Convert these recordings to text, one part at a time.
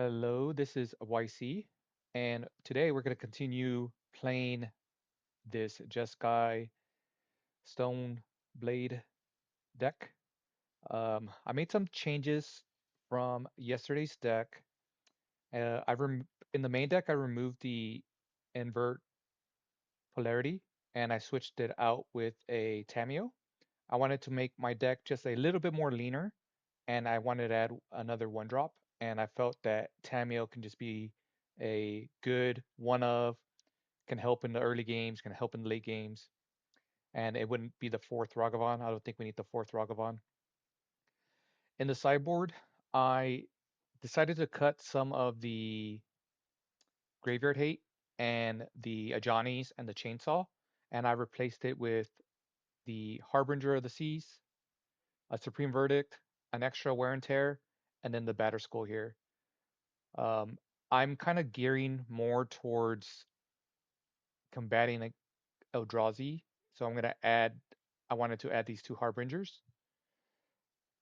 Hello, this is YC, and today we're going to continue playing this Jeskai Stone Blade deck. I made some changes from yesterday's deck. In the main deck, I removed the invert polarity and I switched it out with a Tameo. I wanted to make my deck just a little bit more leaner, and I wanted to add another one drop. And I felt that Tameo can just be a good one of, can help in the early games, can help in the late games, and it wouldn't be the fourth Ragavan. I don't think we need the fourth Ragavan. In the sideboard, I decided to cut some of the Graveyard Hate and the Ajanis and the Chainsaw, and I replaced it with the Harbinger of the Seas, a Supreme Verdict, an extra Wear and Tear, and then the Batter Skull here. Um, I'm kind of gearing more towards combating Eldrazi, so I wanted to add these two Harbingers.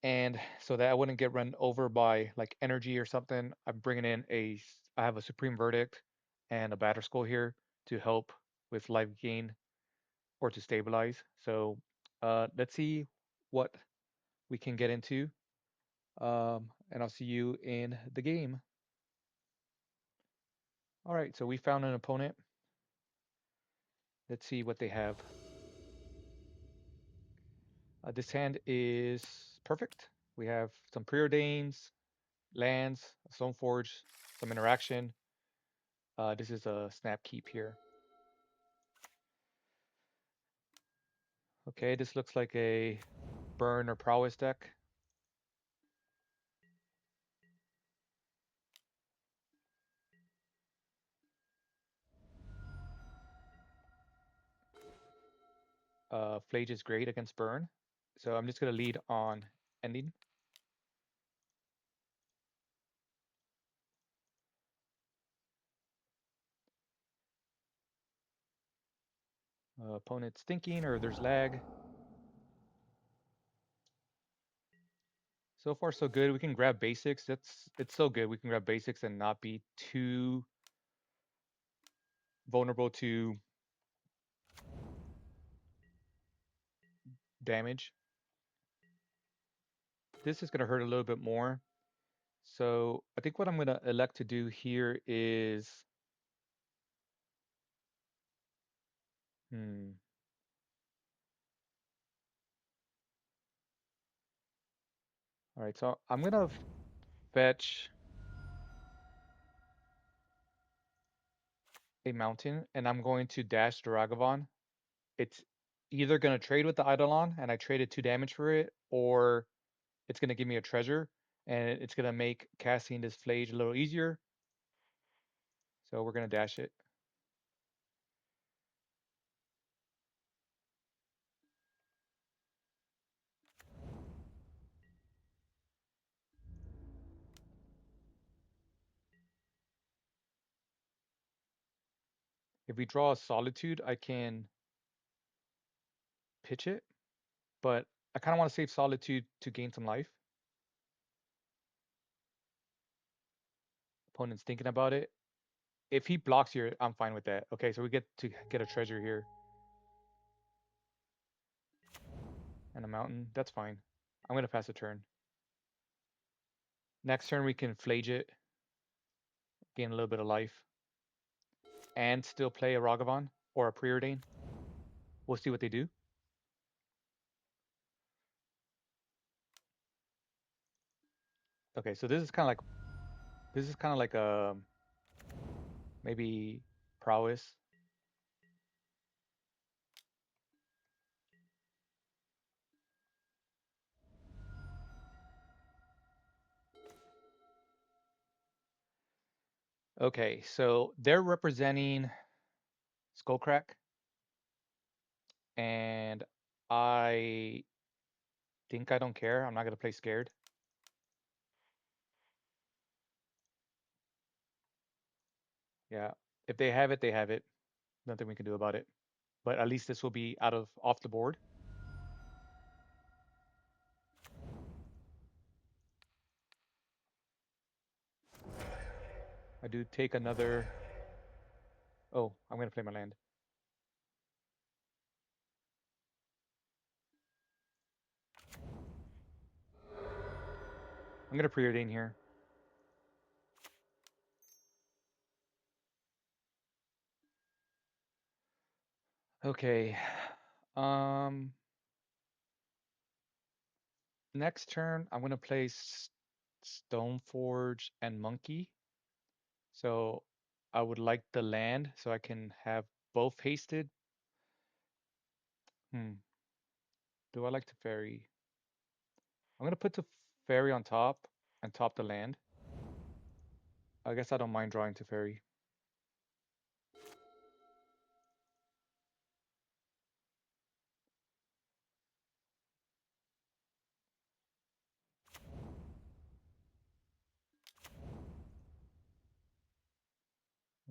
And so that I wouldn't get run over by like energy or something, I'm bringing in I have a Supreme Verdict and a Batter Skull here to help with life gain or to stabilize. So let's see what we can get into. And I'll see you in the game. All right, so we found an opponent. Let's see what they have. This hand is perfect. We have some preordains, lands, a Stoneforge, some interaction. This is a snap keep here. Okay, this looks like a burn or prowess deck. Flage is great against burn. So I'm just going to lead on ending. Opponent's thinking or there's lag. So far so good. We can grab basics. It's so good. We can grab basics and not be too vulnerable to damage. This is going to hurt a little bit more. So I think what I'm going to elect to do here is, all right, so I'm going to fetch a mountain and I'm going to dash the Ragavan. It's either going to trade with the Eidolon and I traded 2 damage for it, or it's going to give me a treasure and it's going to make casting this Flage a little easier. So we're going to dash it. If we draw a Solitude, I can pitch it, but I kind of want to save Solitude to gain some life. Opponent's thinking about it. If he blocks here, I'm fine with that. Okay, so we get to get a treasure here. And a mountain, that's fine. I'm going to pass a turn. Next turn we can Flage it, gain a little bit of life, and still play a Ragavan or a Preordain. We'll see what they do. Okay, so this is kind of like maybe prowess. Okay, so they're representing Skullcrack, and I think I don't care. I'm not gonna play scared. Yeah, if they have it, they have it. Nothing we can do about it. But at least this will be off the board. I do take another... Oh, I'm going to play my land. I'm going to preordain here. Okay. Next turn, I'm going to play Stoneforge and Monkey. So I would like the land so I can have both hasted. Do I like to ferry? I'm going to put the ferry on top and top the land. I guess I don't mind drawing to ferry.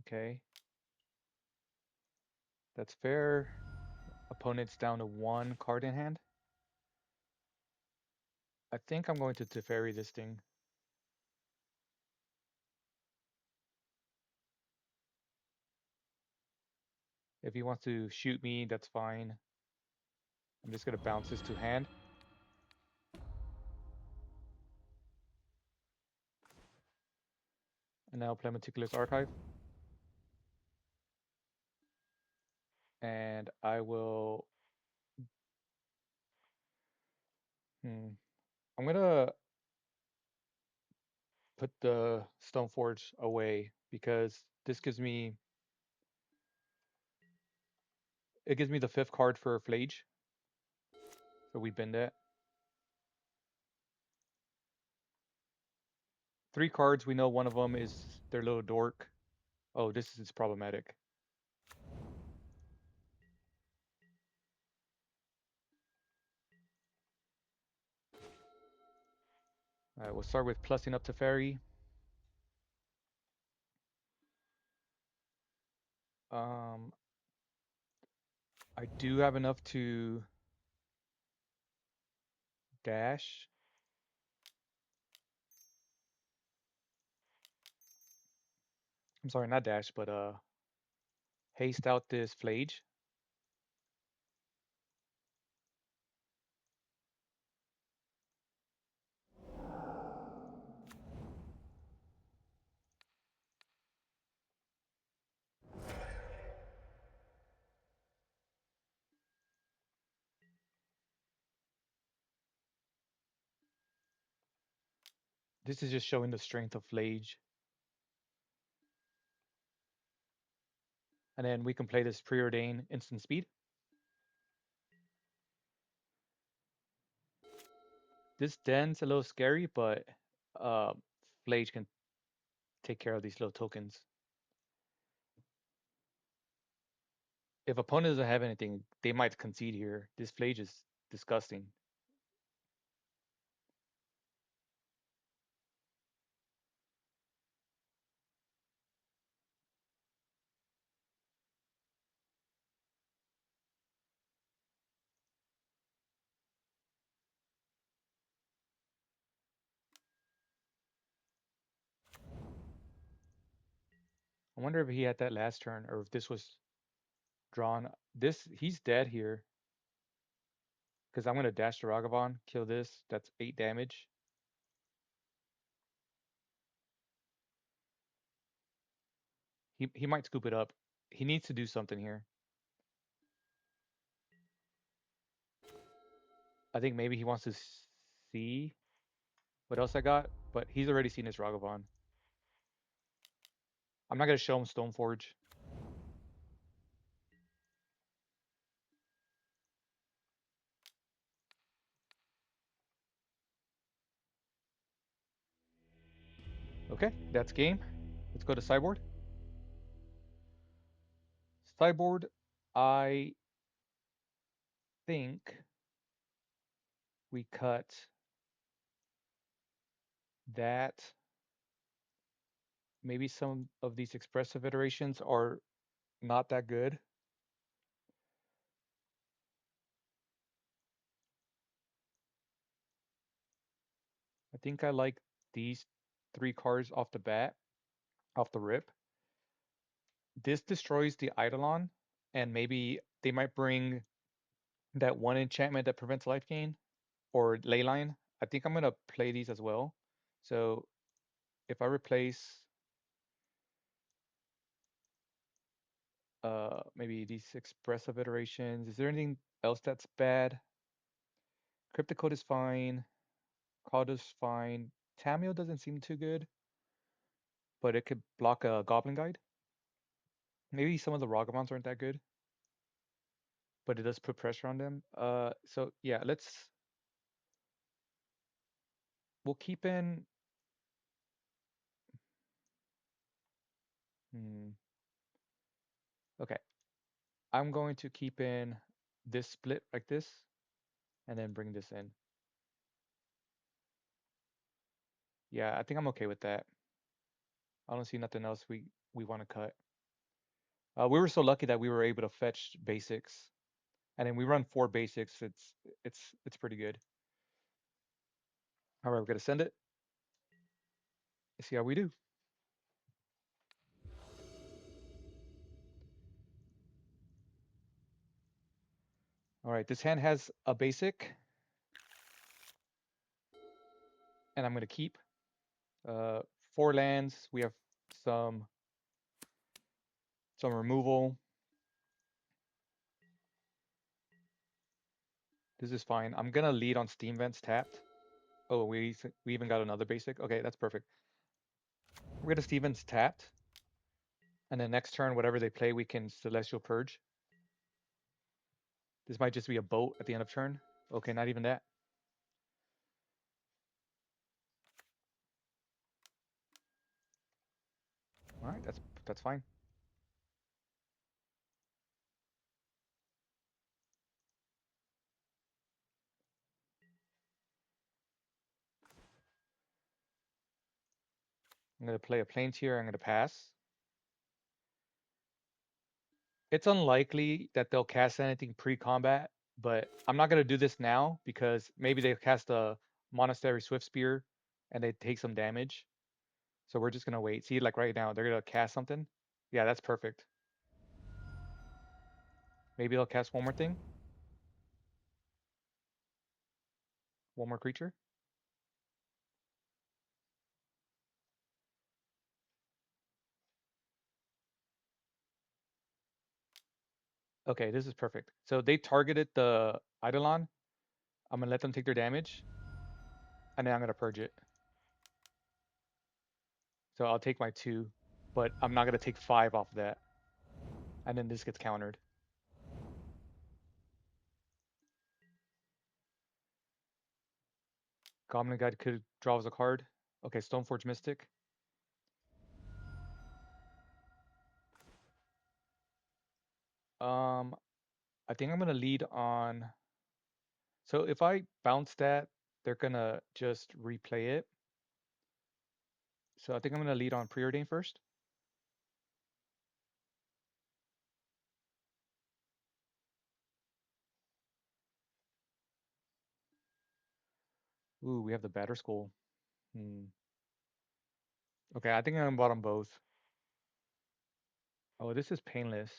Okay. That's fair. Opponent's down to 1 card in hand. I think I'm going to Teferi this thing. If he wants to shoot me, that's fine. I'm just going to bounce this to hand. And now play Meticulous Archive. And I will... I'm going to put the Stoneforge away because this gives me... It gives me the 5th card for Flage. So we bend it. 3 cards, we know one of them is their little dork. Oh, this is problematic. Alright, we'll start with plussing up Teferi. I do have enough to dash. I'm sorry, not dash, but haste out this Flage. This is just showing the strength of Flage. And then we can play this preordain instant speed. This den's a little scary, but Flage can take care of these little tokens. If opponent doesn't have anything, they might concede here. This Flage is disgusting. I wonder if he had that last turn or if this was drawn. He's dead here. Because I'm going to dash the Ragavan, kill this. That's 8 damage. He might scoop it up. He needs to do something here. I think maybe he wants to see what else I got, but he's already seen his Ragavan. I'm not going to show him Stoneforge. Okay, that's game. Let's go to sideboard. Sideboard, I think we cut that. Maybe some of these expressive iterations are not that good. I think I like these 3 cards off the bat. off the rip. This destroys the Eidolon, and maybe they might bring that one enchantment that prevents life gain or Leyline. I think I'm gonna play these as well. So if I replace maybe these expressive iterations, is there anything else that's bad? Cryptic Code is fine. Cloud is fine. Tameo doesn't seem too good, but it could block a Goblin Guide. Maybe some of the Ragavans aren't that good, but it does put pressure on them. So yeah, we'll keep in. Hmm, okay, I'm going to keep in this split like this, and then bring this in. Yeah, I think I'm okay with that. I don't see nothing else we want to cut. We were so lucky that we were able to fetch basics, and then we run 4 basics. It's pretty good. All right, we're gonna send it. See how we do. All right, this hand has a basic, and I'm gonna keep 4 lands. We have some some removal. This is fine. I'm gonna lead on Steam Vents tapped. Oh, we even got another basic. Okay, that's perfect. We're gonna Steam Vents tapped, and then next turn, whatever they play, we can Celestial Purge. This might just be a boat at the end of turn. Okay, not even that. All right, that's fine. I'm gonna play a Planeswalker. I'm gonna pass. It's unlikely that they'll cast anything pre-combat, but I'm not gonna do this now because maybe they cast a Monastery Swift Spear and they take some damage. So we're just gonna wait. See, like right now, they're gonna cast something. Yeah, that's perfect. Maybe they'll cast one more thing, one more creature. Okay, this is perfect. So they targeted the Eidolon. I'm gonna let them take their damage, and then I'm gonna purge it. So I'll take my 2, but I'm not gonna take 5 off of that. And then this gets countered. Goblin Guide could draws a card. Okay, Stoneforge Mystic. Um, I think I'm gonna lead on. So if I bounce that, they're gonna just replay it. So I think I'm gonna lead on Preordain first. Ooh, we have the Batter Skull. Hmm. Okay, I think I'm gonna bottom both. Oh, this is painless.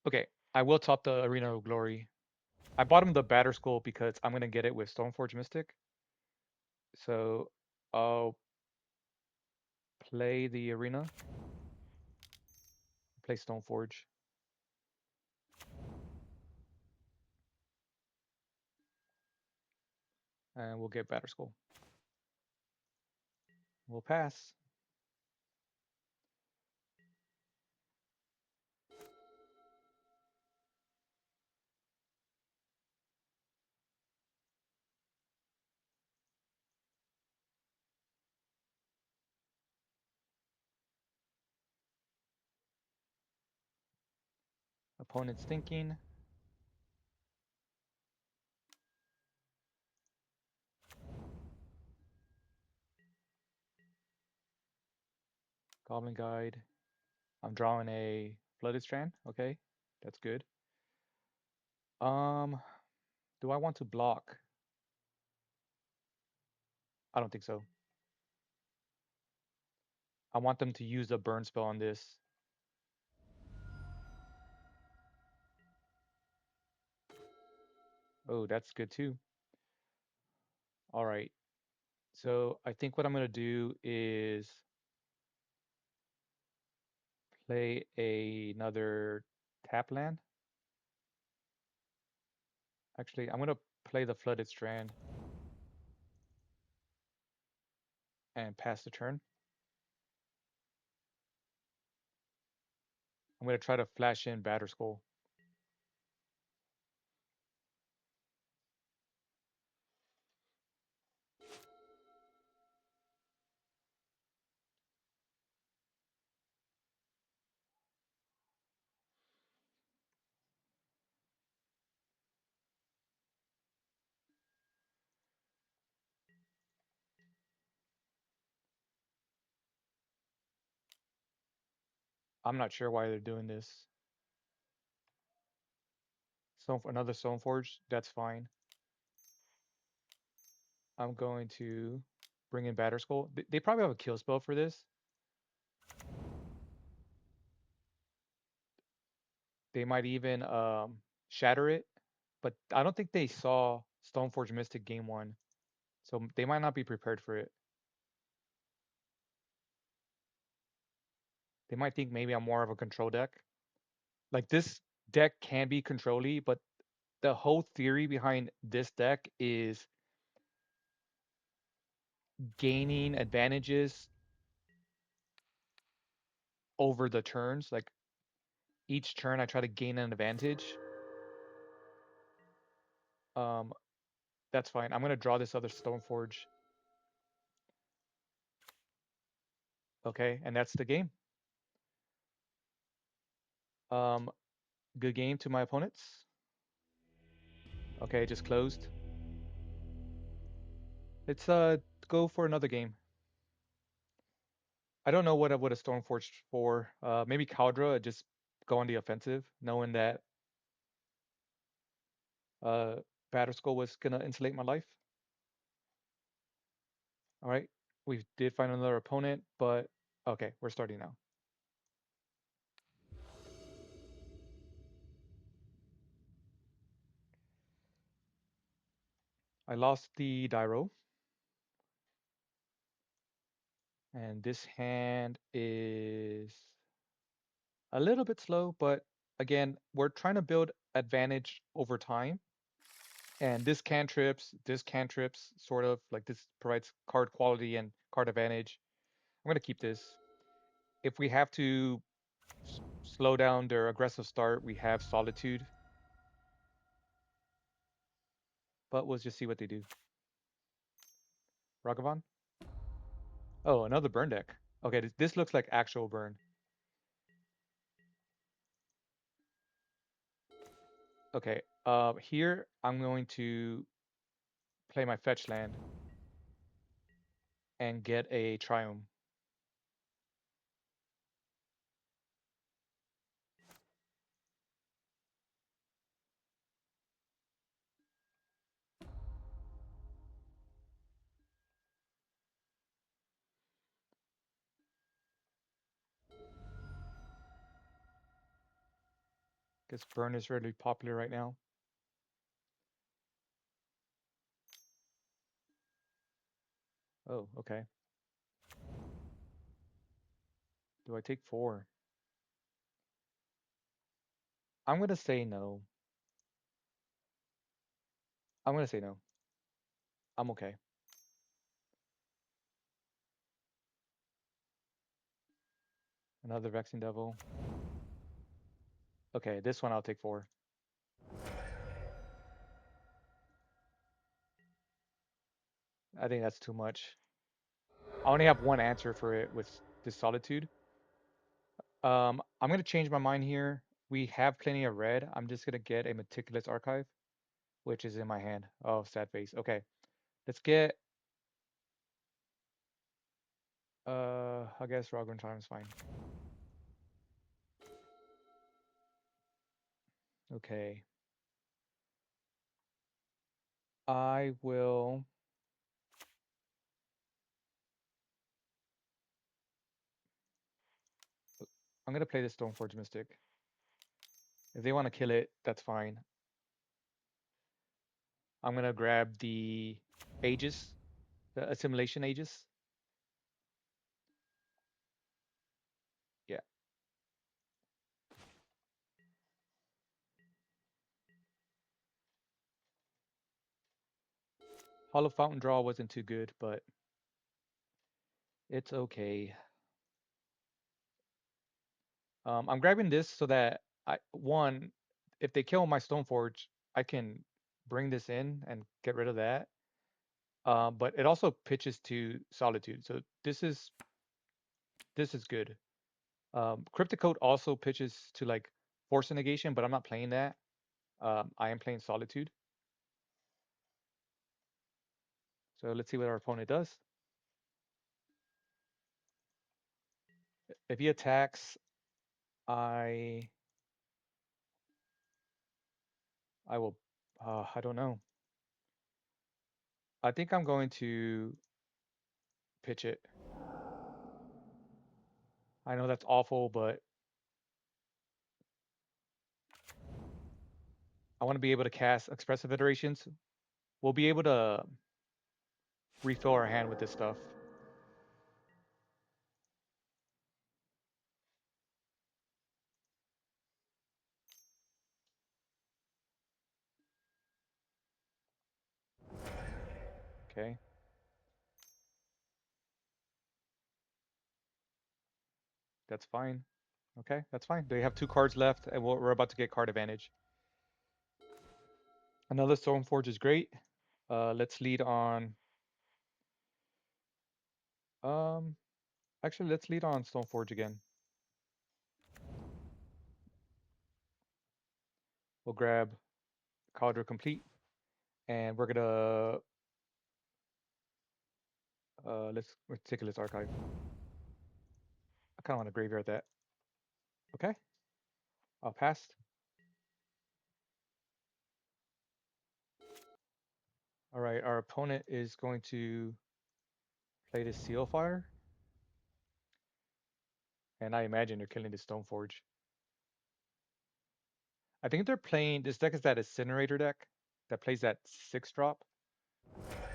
Okay, I will top the Arena of Glory. I bought him the Batter Skull because I'm gonna get it with Stoneforge Mystic. So I'll play the Arena, play Stoneforge, and we'll get Batter Skull. We'll pass. Opponent's thinking. Goblin Guide. I'm drawing a Flooded Strand. Okay, that's good. Um, do I want to block? I don't think so. I want them to use a burn spell on this. Oh, that's good too. All right. So I think what I'm going to do is play another tap land. Actually, I'm going to play the Flooded Strand and pass the turn. I'm going to try to flash in Batterskull. I'm not sure why they're doing this. So another Stoneforge, that's fine. I'm going to bring in Batterskull. They probably have a kill spell for this. They might even shatter it, but I don't think they saw Stoneforge Mystic game one, so they might not be prepared for it. They might think maybe I'm more of a control deck. Like this deck can be control-y, but the whole theory behind this deck is gaining advantages over the turns. Like each turn I try to gain an advantage. Um, that's fine. I'm gonna draw this other Stoneforge. Okay, and that's the game. Um, good game to my opponents. Okay, just closed. Let's go for another game. I don't know what I would have Stoneforged for. Maybe Caldra, just go on the offensive, knowing that uh Batterskull was gonna insulate my life. All right, we did find another opponent, but okay, we're starting now. I lost the Dairo, and this hand is a little bit slow, but again, we're trying to build advantage over time. And this cantrips, sort of like this provides card quality and card advantage. I'm gonna keep this. If we have to slow down their aggressive start, we have Solitude. But we'll just see what they do. Ragavan? Oh, another burn deck. Okay, this looks like actual burn. Okay, here I'm going to play my fetch land and get a Triumph. Guess burn is really popular right now. Oh, okay. Do I take 4? I'm gonna say no. I'm gonna say no. I'm okay. Another Vexing Devil. Okay, this one I'll take 4. I think that's too much. I only have one answer for it with this Solitude. I'm gonna change my mind here. We have plenty of red. I'm just gonna get a Meticulous Archive, which is in my hand. Oh, sad face. Okay, let's get. I guess Raglan Time is fine. Okay, I will I'm gonna play the Stoneforge Mystic. If they want to kill it, that's fine. I'm gonna grab the Aegis, the Assimilation Aegis. Yeah. Hollow Fountain Draw wasn't too good, but it's okay. I'm grabbing this so that one, if they kill my Stoneforge, I can bring this in and get rid of that. But it also pitches to Solitude, so this is good. Cryptic Code also pitches to like Force of Negation, but I'm not playing that. I am playing Solitude. So let's see what our opponent does. If he attacks, I will. I don't know. I think I'm going to pitch it. I know that's awful, but I want to be able to cast Expressive Iterations. We'll be able to refill our hand with this stuff. Okay. That's fine. Okay, that's fine. They have 2 cards left, and we're about to get card advantage. Another Stoneforge is great. Let's lead on. Um, Actually, let's lead on Stoneforge again. We'll grab Cauldron Complete, and we're gonna let's Meticulous Archive. I kind of want to graveyard that. Okay, I'll pass. All right, our opponent is going to play this Seal Fire, and I imagine they're killing the Stoneforge. I think they're playing this deck is that incinerator deck that plays that 6-drop.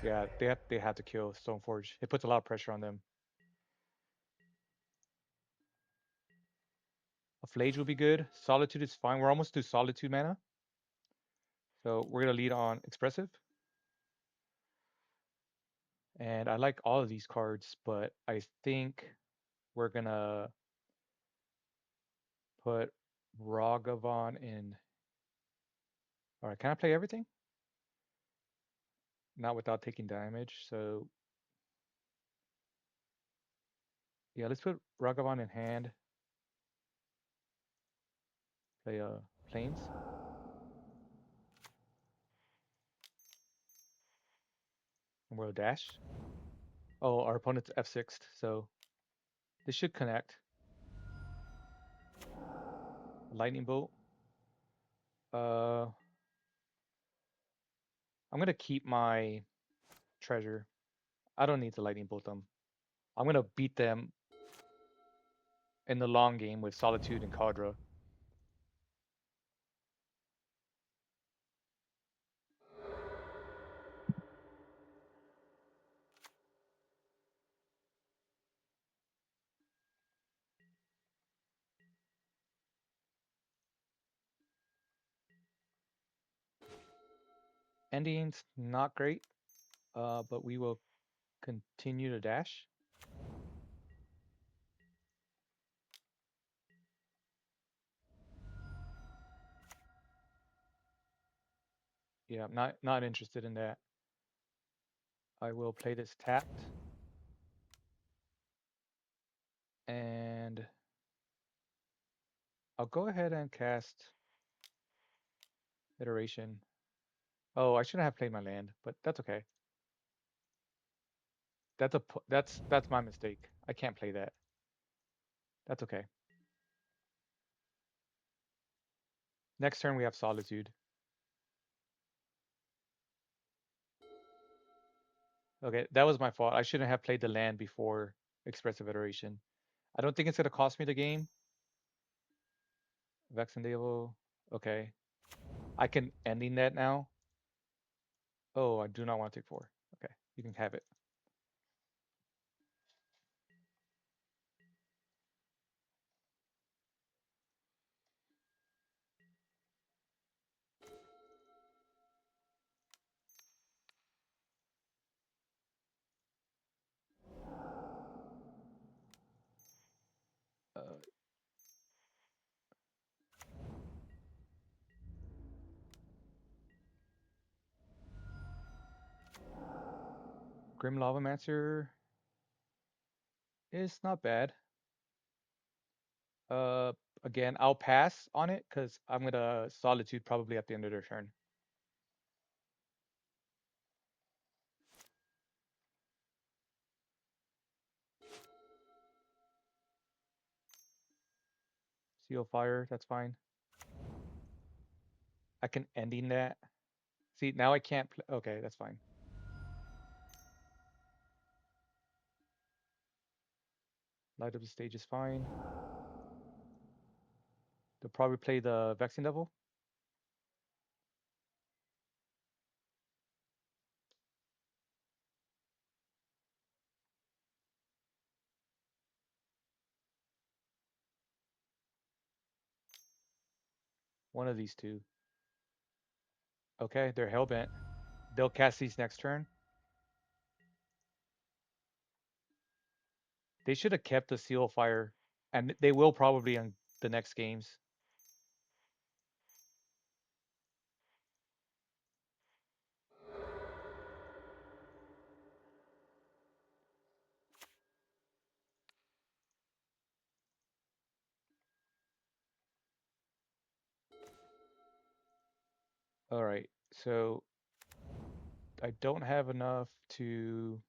Yeah, they have to kill Stoneforge. It puts a lot of pressure on them. A Flage will be good. Solitude is fine. We're almost to Solitude mana. So we're gonna lead on Expressive. And I like all of these cards, but I think we're gonna put Ragavan in. All right, can I play everything? Not without taking damage. So yeah, let's put Ragavan in hand. Play Plains. And we'll dash. Oh, our opponent's F6'd, so this should connect. Lightning Bolt. Uh, I'm gonna keep my treasure. I don't need to Lightning Bolt them. I'm gonna beat them in the long game with Solitude and Kadra. Ending's not great, but we will continue to dash. Yeah, I'm not interested in that. I will play this tapped. And I'll go ahead and cast Iteration. Oh, I shouldn't have played my land, but that's okay. That's my mistake. I can't play that. That's okay. Next turn we have Solitude. Okay, that was my fault. I shouldn't have played the land before Expressive Iteration. I don't think it's gonna cost me the game. Vexendable. Okay. I can ending that now. Oh, I do not want to take 4. Okay, you can have it. Uh, Grim Lavamancer is not bad. Uh, Again, I'll pass on it because I'm gonna Solitude probably at the end of their turn. Seal Fire, that's fine. I can ending that. See, now I can't. Okay, that's fine. Light up the stage is fine. They'll probably play the Vexing Devil. One of these two. Okay, they're Hellbent. They'll cast these next turn. They should have kept the Seal of Fire, and they will probably on the next games. All right, so I don't have enough to.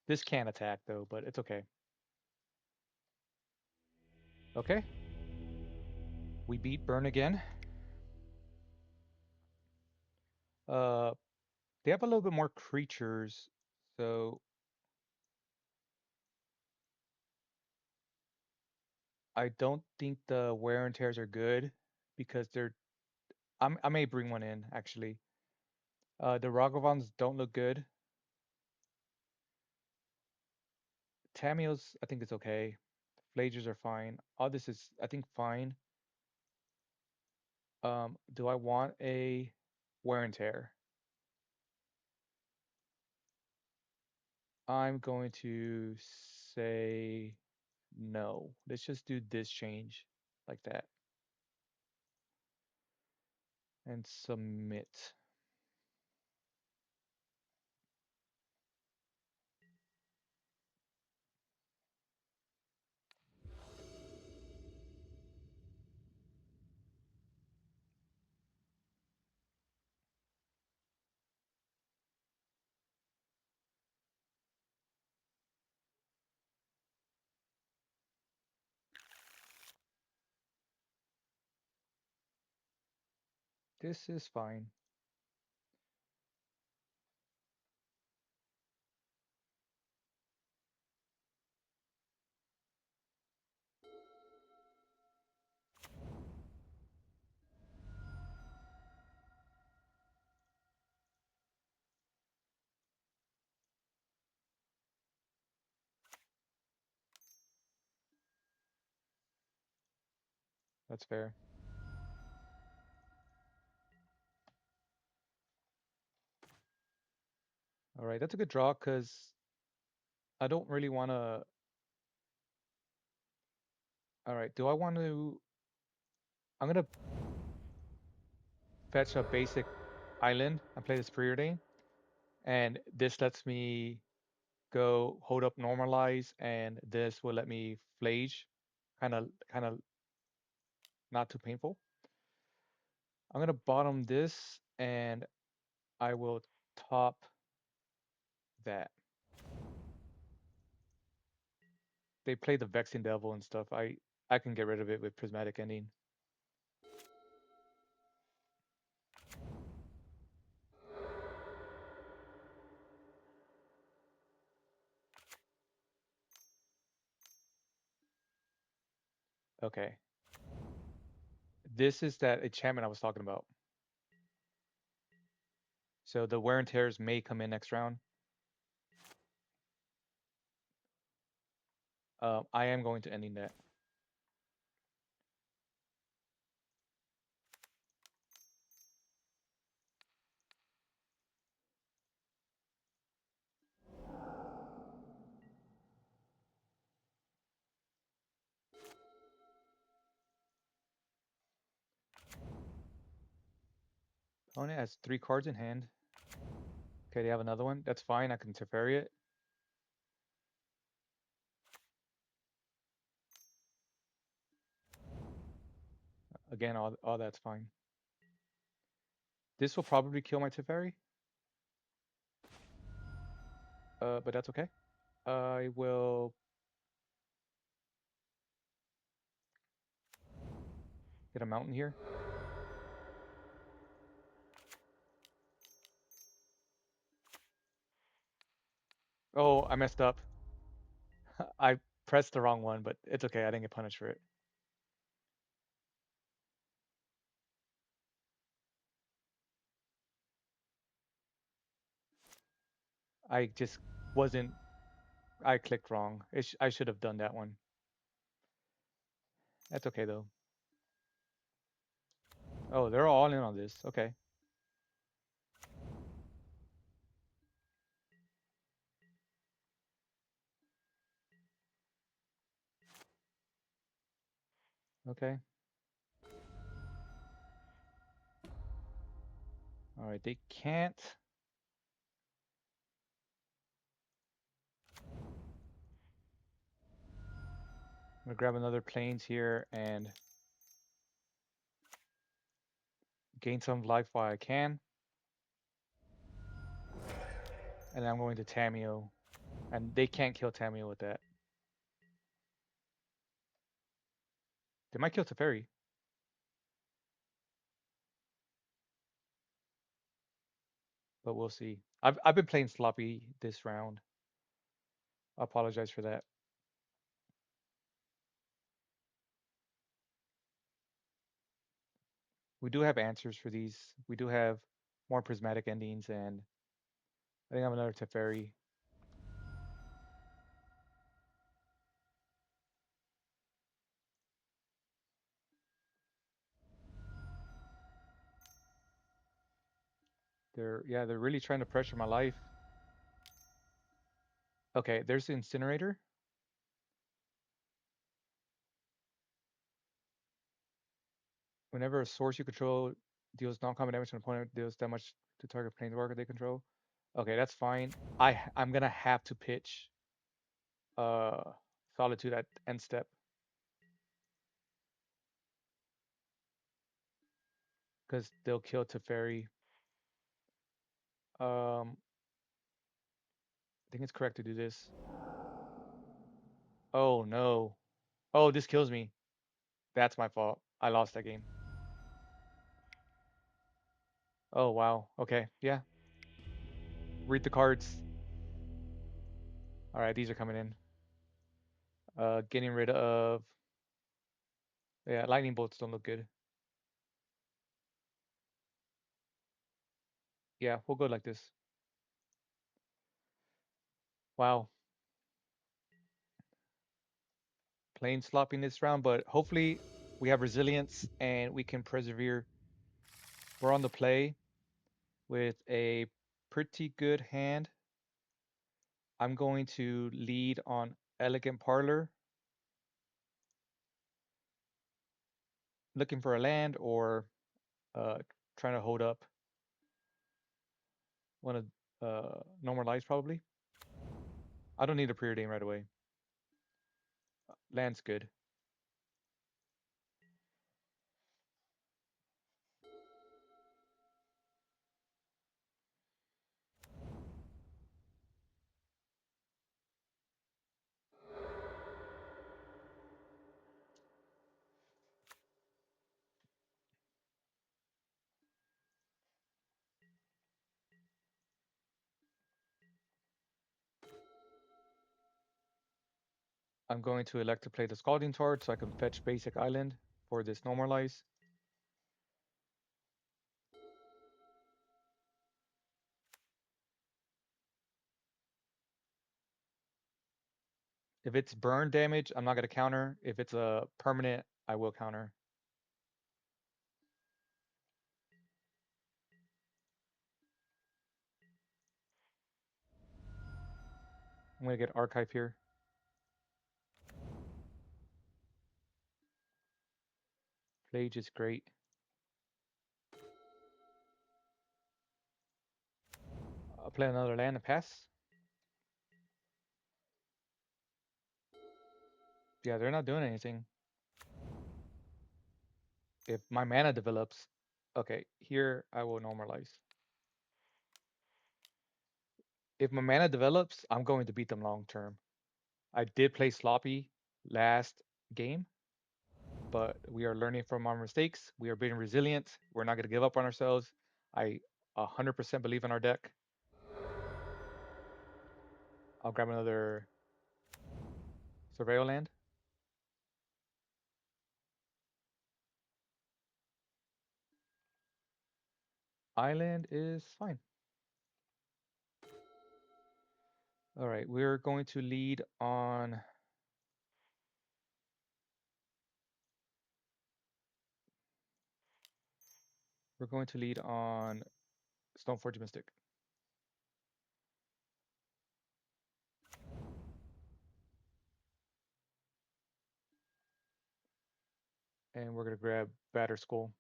This can attack though, but it's okay. Okay, we beat Burn again. Uh, they have a little bit more creatures, so I don't think the wear and tears are good because they're. I may bring one in actually. The Ragavans don't look good. Tamios, I think it's okay. Flagers are fine. All this is, I think, fine. Do I want a wear and tear? I'm going to say no. Let's just do this change like that and submit. This is fine. That's fair. All right, that's a good draw because I don't really want to. All right, do I want to? I'm gonna fetch a basic island and play this preordain, and this lets me go hold up normalize, and this will let me flage, kind of not too painful. I'm gonna bottom this, and I will top that. they play the Vexing Devil and stuff, I can get rid of it with Prismatic Ending. Okay. This is that enchantment I was talking about. So the wear and tears may come in next round. I am going to ending that. Opponent has 3 cards in hand. Okay, they have another one. That's fine. I can Teferi it. Again, all that's fine. This will probably kill my Teferi. But that's okay. I will get a mountain here. Oh, I messed up. I pressed the wrong one, but it's okay. I didn't get punished for it. I just wasn't. I clicked wrong. I should have done that one. That's okay though. Oh, they're all in on this. Okay. Okay. All right. They can't. I'm gonna grab another planes here and gain some life while I can. And I'm going to Tamio. And they can't kill Tamio with that. They might kill Teferi. But we'll see. I've been playing sloppy this round. I apologize for that. We do have answers for these. We do have more prismatic endings, and I think I have another Teferi. They're really trying to pressure my life. Okay, there's the incinerator. Whenever a source you control deals non-combat damage to an opponent, deals that much to target planeswalker they control. Okay, that's fine. I'm gonna have to pitch uh Solitude at end step. Because they'll kill Teferi. I think it's correct to do this. Oh no. Oh, this kills me. That's my fault. I lost that game. Oh wow. Okay, yeah. Read the cards. Alright, these are coming in. Getting rid of, yeah, lightning bolts don't look good. Yeah, we'll go like this. Wow. Playing sloppy in this round, but hopefully we have resilience and we can persevere. We're on the play with a pretty good hand. I'm going to lead on Elegant Parlor. Looking for a land or trying to hold up one of normal lives probably. I don't need a preordain right away. Land's good. I'm going to elect to play the Scalding Torch so I can fetch basic island for this normalize. If it's burn damage, I'm not going to counter. If it's a permanent, I will counter. I'm going to get Archive here. Phage is great. I'll play another land and pass. Yeah, they're not doing anything. If my mana develops, okay, here I will normalize. If my mana develops, I'm going to beat them long term. I did play sloppy last game, but we are learning from our mistakes. We are being resilient. We're not going to give up on ourselves. I 100% believe in our deck. I'll grab another Surveil land. Island is fine. All right, we're going to lead on. We're going to lead on Stoneforge Mystic. And we're going to grab Batter Skull.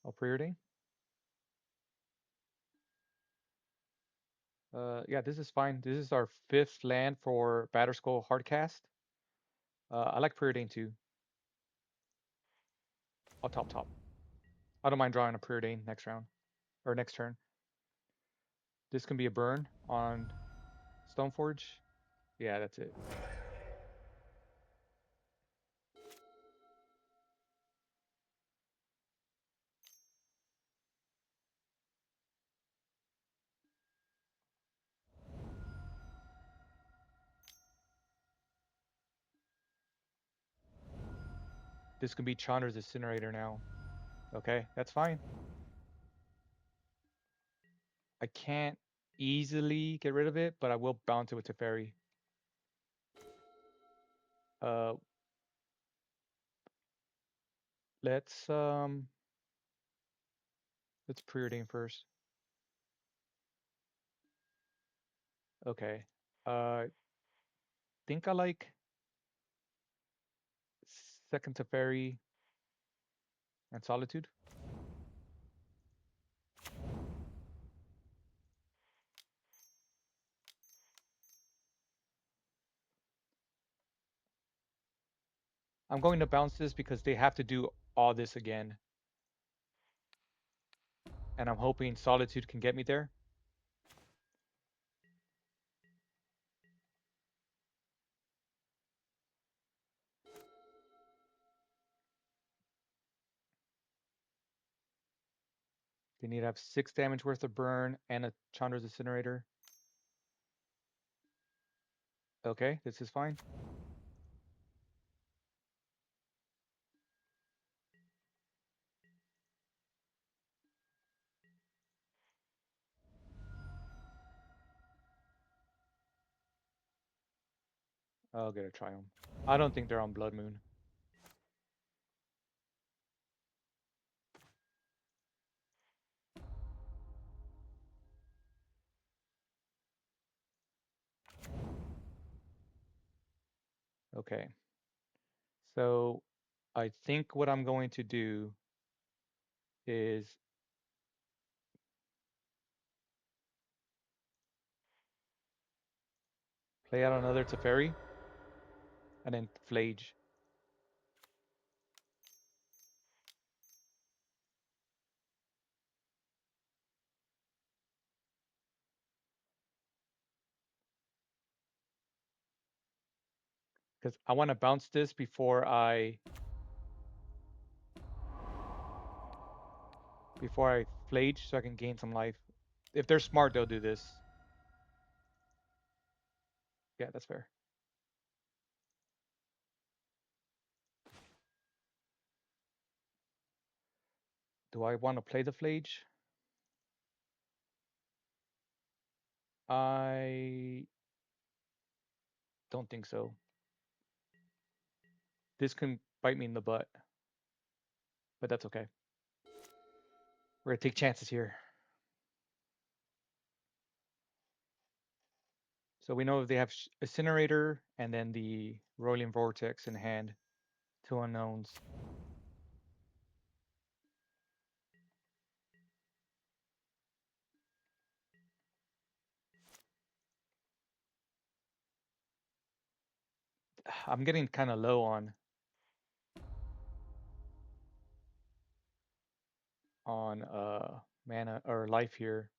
I'll preordain. Yeah, this is fine. This is our 5th land for Batter Skull Hardcast. I like preordain too. I'll top. I don't mind drawing a preordain next round or next turn. This can be a burn on Stoneforge. Yeah, that's it. This can be Chandra's Incinerator now. Okay, that's fine. I can't easily get rid of it, but I will bounce it with Teferi. Uh, let's preordain first. Okay. Think I like second Teferi and Solitude. I'm going to bounce this because they have to do all this again. And I'm hoping Solitude can get me there. They need to have 6 damage worth of burn and a Chandra's Incinerator. Okay, this is fine. I'll get a Triumph. I don't think they're on Blood Moon. Okay. So I think what I'm going to do is play out another Teferi and then Flage. Because I want to bounce this before I Flage so I can gain some life. If they're smart, they'll do this. Yeah, that's fair. Do I want to play the Flage? I don't think so. This can bite me in the butt, but that's okay. We're gonna take chances here. So we know if they have incinerator and then the Roiling Vortex in hand. Two unknowns. I'm getting kind of low on mana or life here.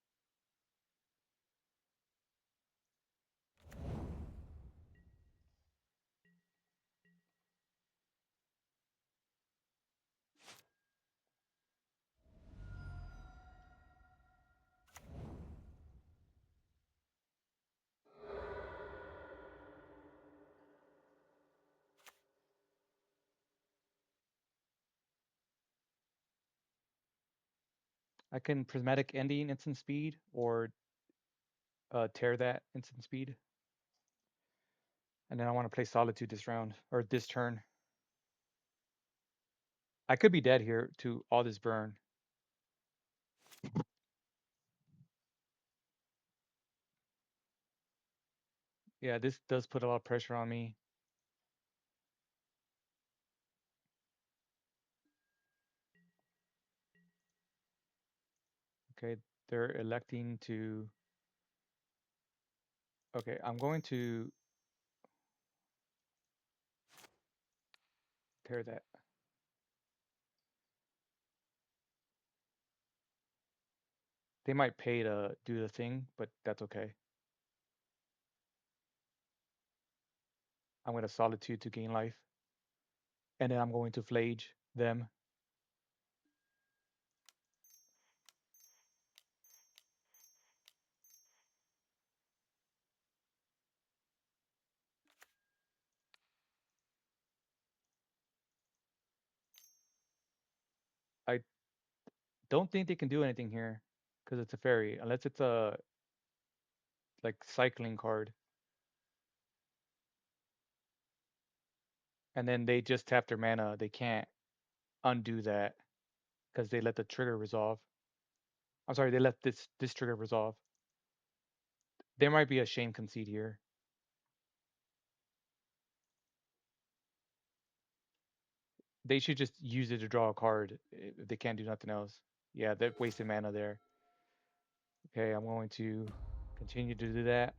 I can prismatic ending instant speed or tear that instant speed. And then I want to play Solitude this round or this turn. I could be dead here to all this burn. Yeah, this does put a lot of pressure on me. Okay, they're electing to. Okay, I'm going to tear that. They might pay to do the thing, but that's okay. I'm going to Solitude to gain life. And then I'm going to Flage them. I don't think they can do anything here because it's a fairy, unless it's a like cycling card. And then they just tap their mana. They can't undo that because they let the trigger resolve. I'm sorry, they let this trigger resolve. There might be a shame concede here. They should just use it to draw a card if they can't do nothing else. Yeah, they're wasting mana there. Okay, I'm going to continue to do that.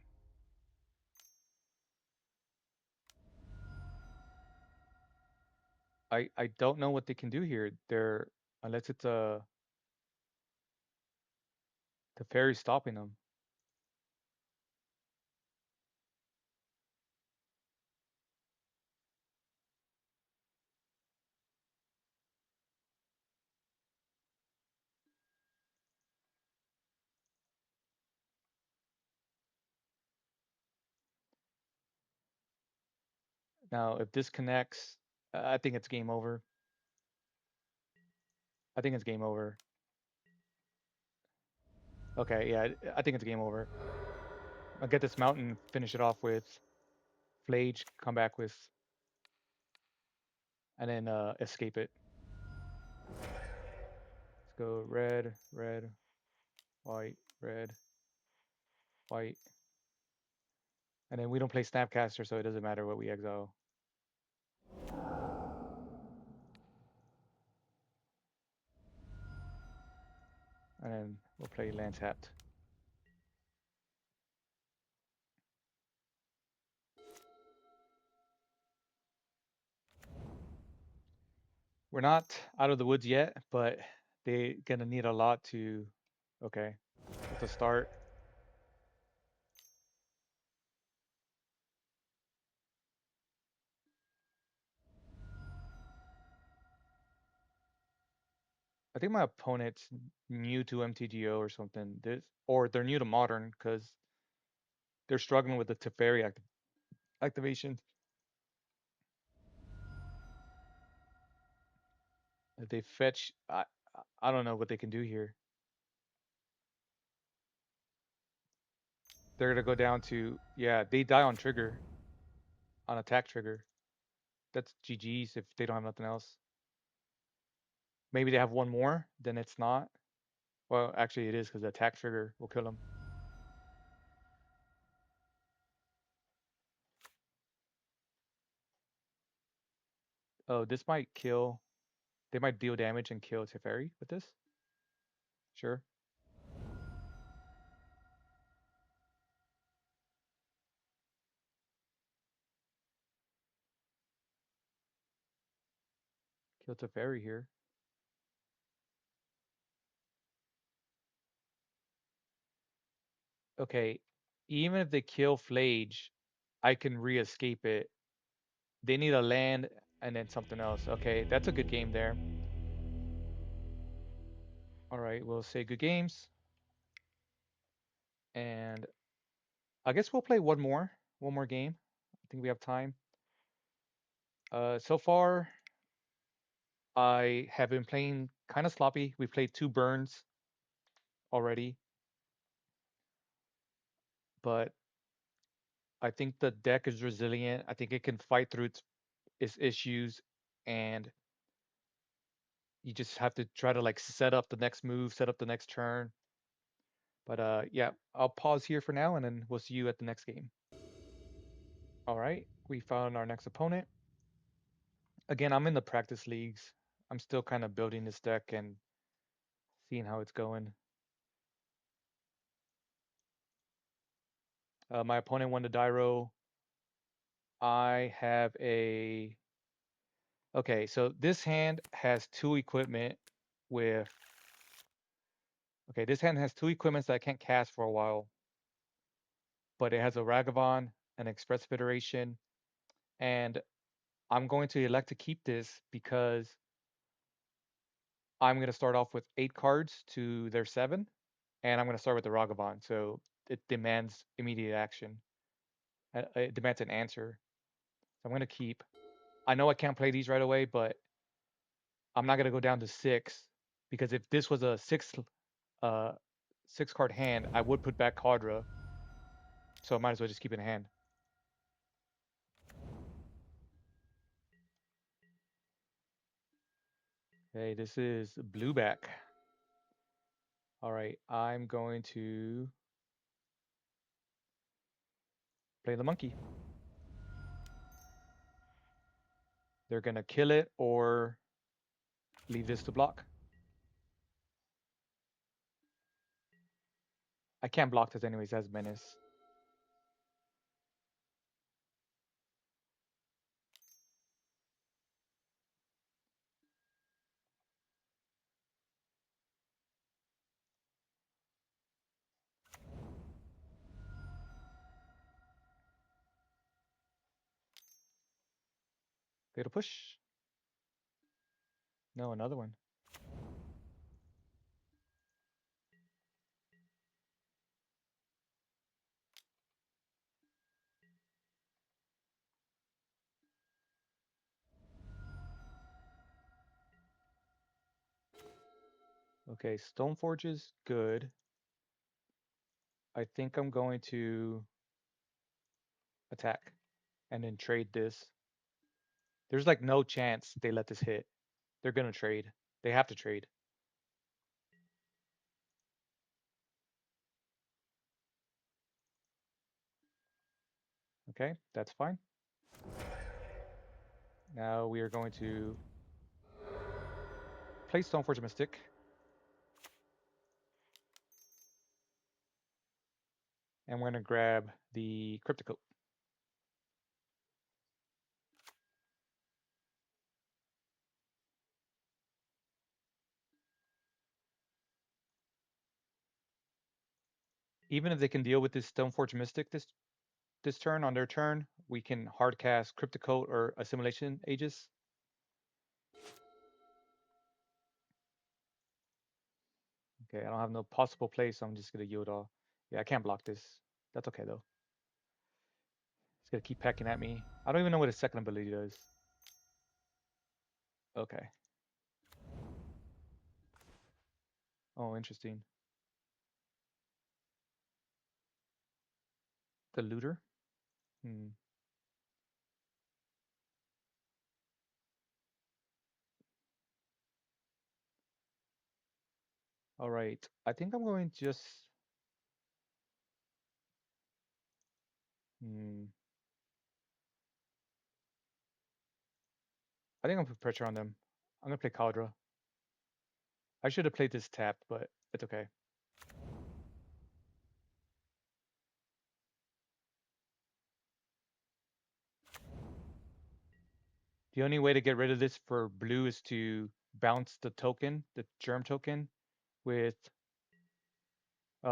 I don't know what they can do here. They're unless it's a the fairy stopping them. Now, if this connects, I think it's game over. I think it's game over. Okay, yeah, I think it's game over. I'll get this mountain, finish it off with Flage, come back with, and then escape it. Let's go red, red, white, red, white. And then we don't play Snapcaster, so it doesn't matter what we exile. And then we'll play Lance Hat. We're not out of the woods yet, but they're gonna need a lot to. Okay, that's a start. I think my opponent's new to MTGO or something. Or they're new to Modern because they're struggling with the Teferi activation. If they fetch, I don't know what they can do here. They're gonna go down to, yeah, they die on trigger, on attack trigger. That's GG's if they don't have nothing else. Maybe they have one more, then it's not. Well, actually it is because the attack trigger will kill them. Oh, this might kill. They might deal damage and kill Teferi with this. Sure. Kill Teferi here. Okay, even if they kill Flage, I can re-escape it. They need a land and then something else. Okay, that's a good game there. All right, we'll say good games. And I guess we'll play one more game. I think we have time. So far, I have been playing kind of sloppy. We played 2 burns already, but I think the deck is resilient. I think it can fight through its issues, and you just have to try to like set up the next move, set up the next turn. But yeah, I'll pause here for now, and then we'll see you at the next game. All right, we found our next opponent. Again, I'm in the practice leagues. I'm still kind of building this deck and seeing how it's going. My opponent won the die roll. I have a. Okay, so this hand has 2 equipment with. Okay, this hand has 2 equipments that I can't cast for a while, but it has a Ragavan, an Express Federation, and I'm going to elect to keep this because I'm going to start off with 8 cards to their 7, and I'm going to start with the Ragavan, so it demands immediate action. It demands an answer. So I'm going to keep. I know I can't play these right away, but I'm not going to go down to 6 because if this was a uh 6 card hand, I would put back Kadra, so I might as well just keep it in hand. Okay, this is Blueback. All right, I'm going to play the monkey. They're going to kill it or leave this to block. I can't block this anyways as menace. Fatal push. No, another one. Okay, Stoneforge is good. I think I'm going to attack and then trade this. There's like no chance they let this hit. They're going to trade. They have to trade. Okay, that's fine. Now we are going to play Stoneforge Mystic. And we're going to grab the Crypticoat. Even if they can deal with this Stoneforge Mystic this turn on their turn, we can hardcast Crypticoat or Assimilation Aegis. Okay, I don't have no possible play, so I'm just gonna yield off. Yeah, I can't block this. That's okay though. It's gonna keep pecking at me. I don't even know what his second ability does. Okay. Oh, interesting. The looter? Hmm. All right. I think I'm going to just... Hmm. I think I'm gonna put pressure on them. I'm gonna play Caldra. I should have played this tap, but it's okay. The only way to get rid of this for blue is to bounce the token, the germ token, with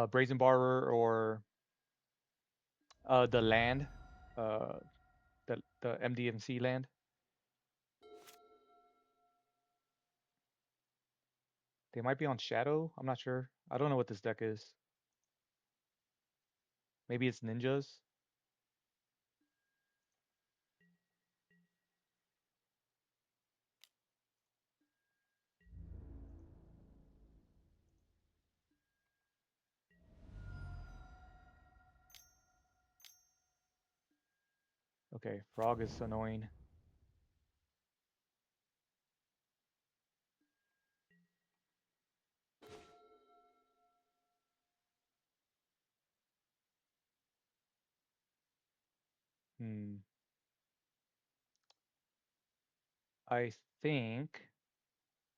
Brazen Barber or the land, uh, the MDMC land. They might be on Shadow. I'm not sure. I don't know what this deck is. Maybe it's ninjas. Okay, Frog is annoying. Hmm. I think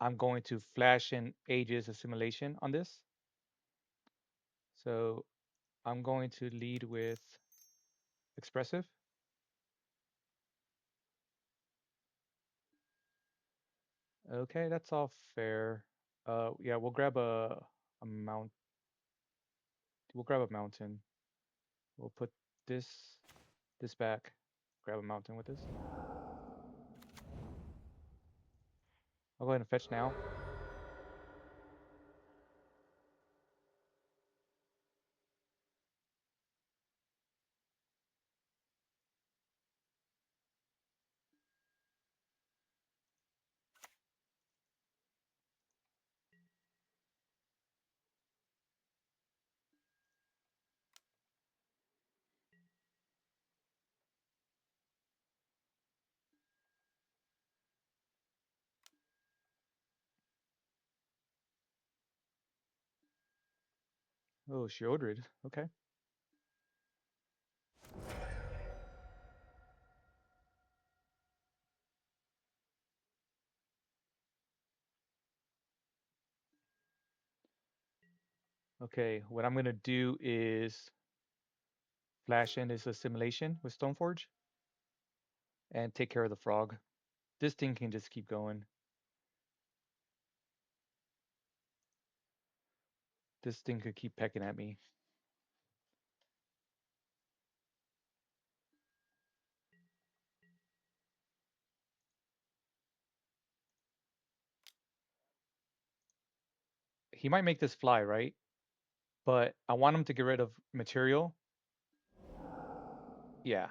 I'm going to flash in Aegis Assimilation on this. So I'm going to lead with Expressive. Okay, that's all fair. Yeah, we'll grab a mount. We'll grab a mountain. We'll put this back. Grab a mountain with this. I'll go ahead and fetch now. Oh, Shieldred. Okay. Okay, what I'm gonna do is flash in this assimilation with Stoneforge and take care of the frog. This thing can just keep going. This thing could keep pecking at me. He might make this fly, right? But I want him to get rid of material. Yeah,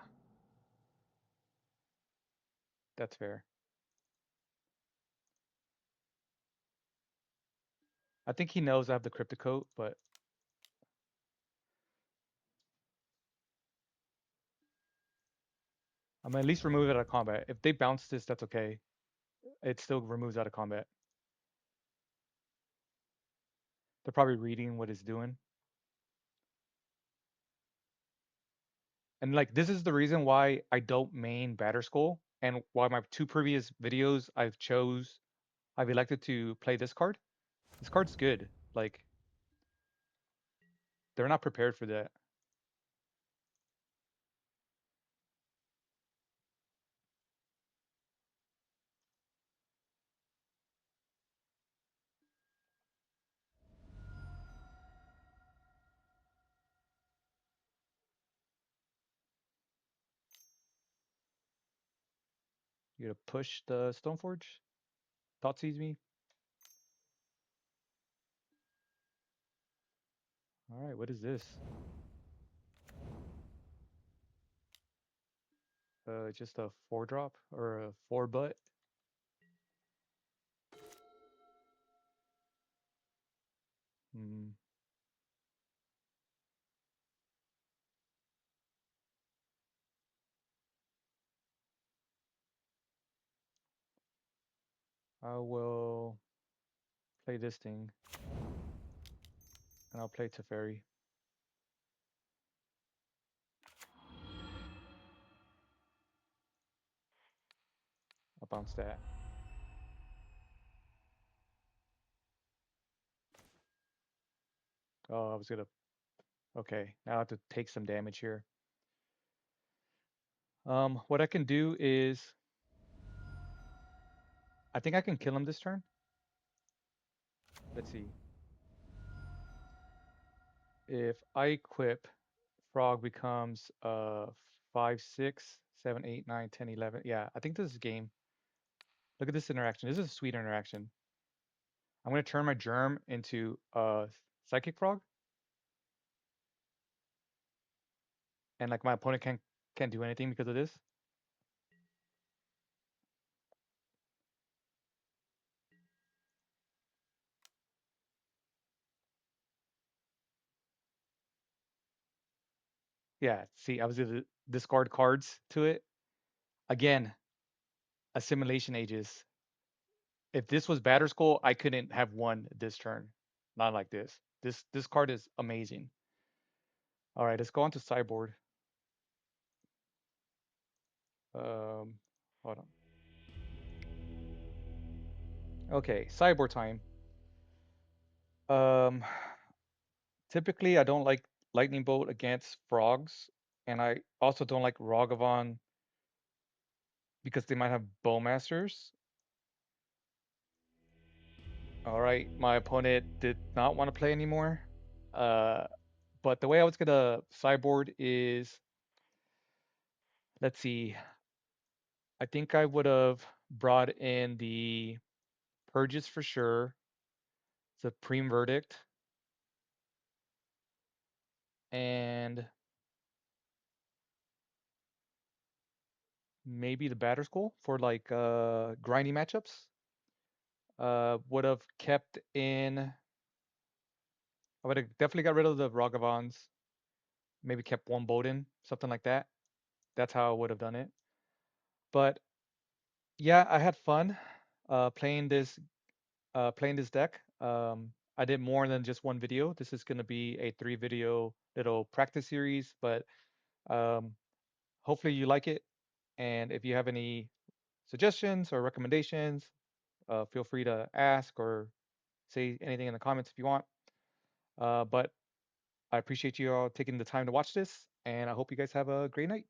that's fair. I think he knows I have the Cryptic Coat, but I'm gonna at least remove it out of combat. If they bounce this, that's okay. It still removes out of combat. They're probably reading what it's doing. And like this is the reason why I don't main Batterskull and why my two previous videos I've elected to play this card. This card's good. Like they're not prepared for that. You gotta push the Stoneforge. Thought sees me. All right, what is this? Just a 4 drop or a 4 butt. Hmm. I will play this thing, and I'll play Teferi. I'll bounce that. Oh, I was gonna. Okay, now I have to take some damage here. What I can do is, I think I can kill him this turn. Let's see. If I equip, Frog becomes 5, 6, 7, 8, 9, 10, 11. Yeah, I think this is game. Look at this interaction. This is a sweet interaction. I'm gonna turn my germ into Psychic Frog, and like my opponent can't do anything because of this. Yeah, see, I was gonna discard cards to it. Again, assimilation ages. If this was Batter Skull, I couldn't have won this turn. Not like this. This card is amazing. All right, let's go on to sideboard. Um, Hold on. Okay, sideboard time. Um, Typically I don't like Lightning Bolt against frogs, and I also don't like Ragavan because they might have Bowmasters. All right, my opponent did not want to play anymore. Uh, but the way I was gonna sideboard is, let's see, I think I would have brought in the Purges for sure, Supreme Verdict, and maybe the Batter Skull for like grindy matchups. Would have kept in. I would have definitely got rid of the Ragavans. Maybe kept one Bowden, something like that. That's how I would have done it. But yeah, I had fun playing this deck. I did more than just one video. This is going to be a 3 video little practice series, but um, hopefully you like it. And if you have any suggestions or recommendations, feel free to ask or say anything in the comments if you want. But I appreciate you all taking the time to watch this, and I hope you guys have a great night.